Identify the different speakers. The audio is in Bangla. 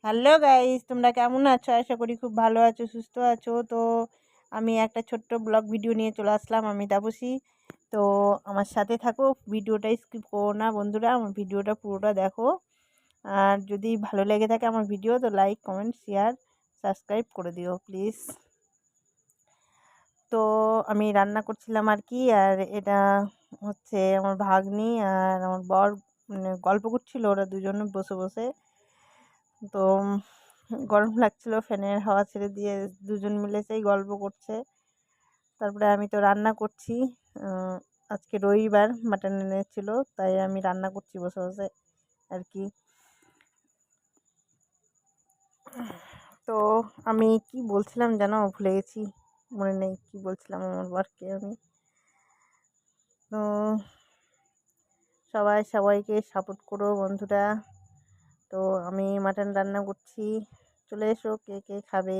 Speaker 1: হ্যালো গাইস, তোমরা কেমন আছো? আশা করি খুব ভালো আছো, সুস্থ আছো। তো আমি একটা ছোট্ট ব্লগ ভিডিও নিয়ে চলে আসলাম, আমি তাপসী। তো আমার সাথে থাকো, ভিডিওটা স্কিপ করো না বন্ধুরা, আমার ভিডিওটা পুরোটা দেখো। আর যদি ভালো লেগে থাকে আমার ভিডিও, তো লাইক, কমেন্ট, শেয়ার, সাবস্ক্রাইব করে দিও প্লিজ। তো আমি রান্না করছিলাম আর কি, আর এটা হচ্ছে আমার ভাগ্নি আর আমার বর, মানে গল্প করছিল ওরা দুজনে বসে বসে। তো গরম লাগছিল, ফ্যানের হাওয়া ছেড়ে দিয়ে দুজন মিলে সেই গল্প করছে। তারপরে আমি তো রান্না করছি। আহ, আজকে রবিবার, মাটন এনেছিল, তাই আমি রান্না করছি বসে বসে আর কি। তো আমি কি বলছিলাম যেন ভুলে গেছি, মনে নেই কি বলছিলাম আমার বরকে আমি। তো সবাই সবাইকে সাপোর্ট করো বন্ধুরা। তো আমি মাটন রান্না করছি, চলে এসো কে কে খাবে।